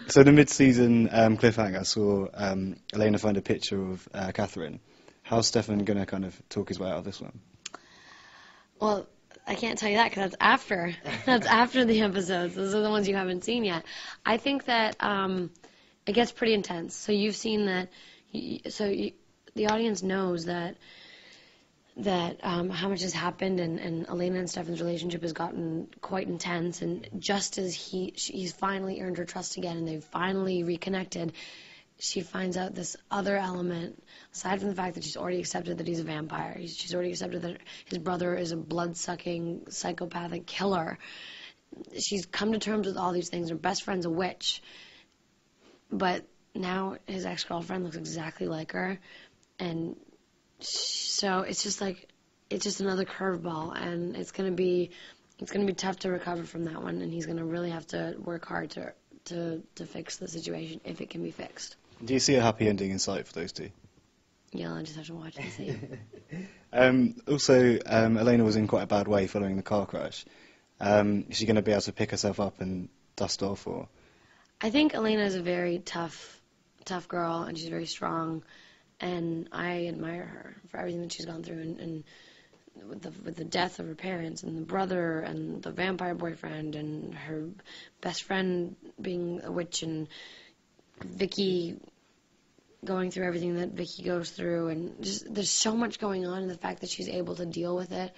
So the mid-season cliffhanger, I saw Elena find a picture of Catherine. How's Stefan going to kind of talk his way out of this one? Well, I can't tell you that because that's after the episodes. Those are the ones you haven't seen yet. I think that it gets pretty intense. So you've seen that. The audience knows that how much has happened, and Elena and Stefan's relationship has gotten quite intense. And just as he's finally earned her trust again, and they've finally reconnected, she finds out this other element, aside from the fact that she's already accepted that he's a vampire. She's already accepted that his brother is a blood-sucking, psychopathic killer. She's come to terms with all these things. Her best friend's a witch. But now his ex-girlfriend looks exactly like her. And so it's just another curveball. And it's going to be tough to recover from that one. And he's going to really have to work hard to fix the situation if it can be fixed. Do you see a happy ending in sight for those two? Yeah, I'll just have to watch and see. Also, Elena was in quite a bad way following the car crash. Is she going to be able to pick herself up and dust off? Or? I think Elena is a very tough girl, and she's very strong, and I admire her for everything that she's gone through, and with the death of her parents, and the brother, and the vampire boyfriend, and her best friend being a witch, and Vicky going through everything that Vicky goes through, and just there's so much going on, and the fact that she's able to deal with it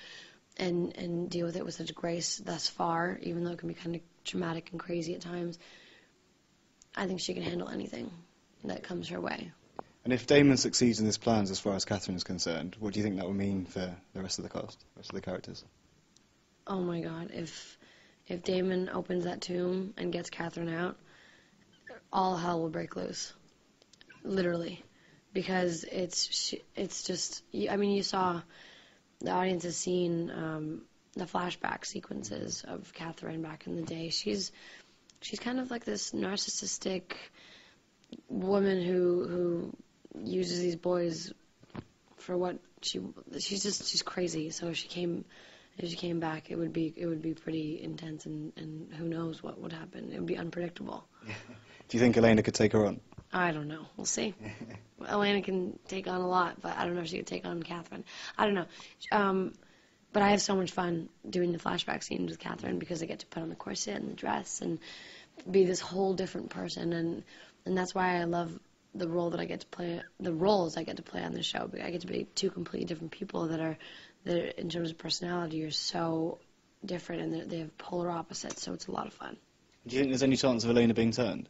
and deal with it with such grace thus far, even though it can be kind of traumatic and crazy at times, I think she can handle anything that comes her way. And if Damon succeeds in his plans as far as Catherine is concerned, what do you think that will mean for the rest of the cast, the rest of the characters? Oh my God, if Damon opens that tomb and gets Catherine out, all hell will break loose. Literally. Because it's just, I mean, you saw, the audience has seen the flashback sequences of Catherine back in the day. She's kind of like this narcissistic woman who uses these boys for what she's crazy. So if she came back, it would be pretty intense, and who knows what would happen. It would be unpredictable. Do you think Elena could take her on? I don't know. We'll see. Elena can take on a lot, but I don't know if she could take on Catherine. I don't know. But I have so much fun doing the flashback scenes with Catherine because I get to put on the corset and the dress and be this whole different person, and that's why I love the role that I get to play, the roles I get to play on this show. I get to be two completely different people that are in terms of personality, are so different, and they have polar opposites, so it's a lot of fun. Do you think there's any chance of Elena being turned?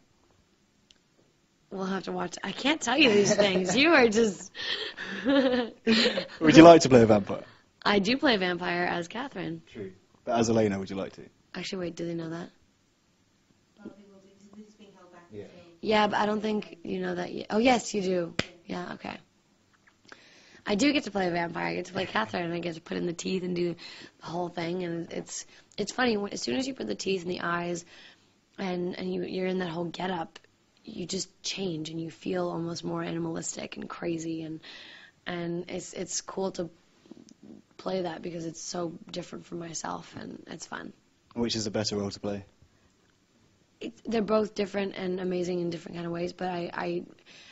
We'll have to watch. I can't tell you these things. You are just... Would you like to play a vampire? I do play a vampire as Catherine. True. But as Elena, would you like to? Actually, wait, do they know that? This is being held back. Yeah. Yeah, but I don't think you know that yet. Oh, yes, you do. Yeah, okay. I do get to play a vampire. I get to play Catherine, and I get to put in the teeth and do the whole thing. And it's funny. As soon as you put the teeth and the eyes and you're in that whole get-up, you just change, and you feel almost more animalistic and crazy. And it's cool to play that because it's so different from myself, and it's fun. Which is a better role to play? They're both different and amazing in different kind of ways, but I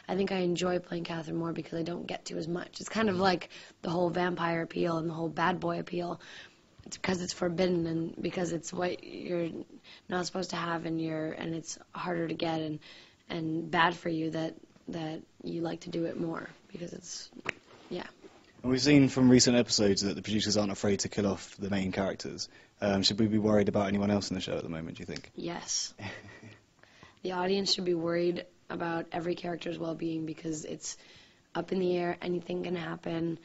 think I enjoy playing Catherine more because I don't get to as much. It's kind of like the whole vampire appeal and the whole bad boy appeal. It's because it's forbidden and because it's what you're not supposed to have, and it's harder to get and bad for you that you like to do it more because it's, yeah. And we've seen from recent episodes that the producers aren't afraid to kill off the main characters. Should we be worried about anyone else in the show at the moment, do you think? Yes. The audience should be worried about every character's well-being because it's up in the air, anything can happen.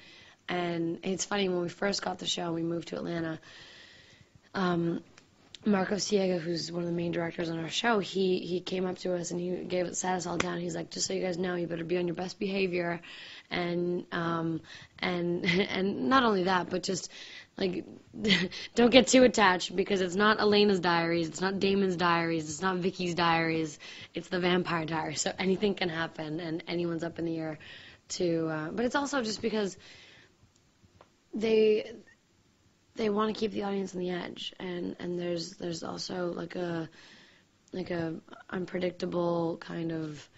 And it's funny, when we first got the show and we moved to Atlanta, Marco Siega, who's one of the main directors on our show, he came up to us and he sat us all down. He's like, just so you guys know, you better be on your best behavior, and not only that, but just like don't get too attached because it's not Elena's diaries, it's not Damon's diaries, it's not Vicky's diaries, it's the vampire diaries. So anything can happen and anyone's up in the air to. But it's also just because they want to keep the audience on the edge, and there's also like a like a unpredictable kind of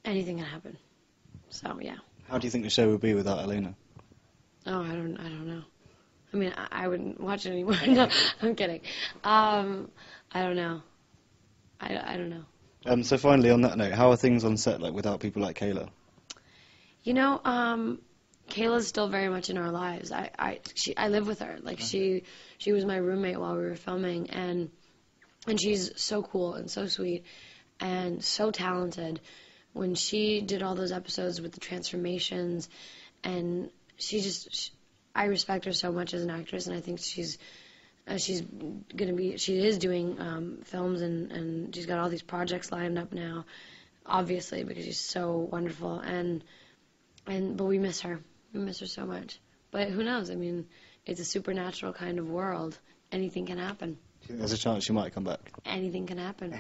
anything can happen. So yeah. How do you think the show will be without Elena? Oh, I don't know. I mean, I wouldn't watch it anymore. No, I'm kidding. I don't know. I don't know. So finally, on that note, how are things on set like without people like Kayla? You know, Kayla's still very much in our lives. I live with her. Like she was my roommate while we were filming, and she's so cool and so sweet and so talented. When she did all those episodes with the transformations, and I respect her so much as an actress, and I think she is doing films, and she's got all these projects lined up now, obviously, because she's so wonderful, but we miss her. We miss her so much. But who knows? I mean, it's a supernatural kind of world. Anything can happen. Do you think there's a chance she might come back? Anything can happen.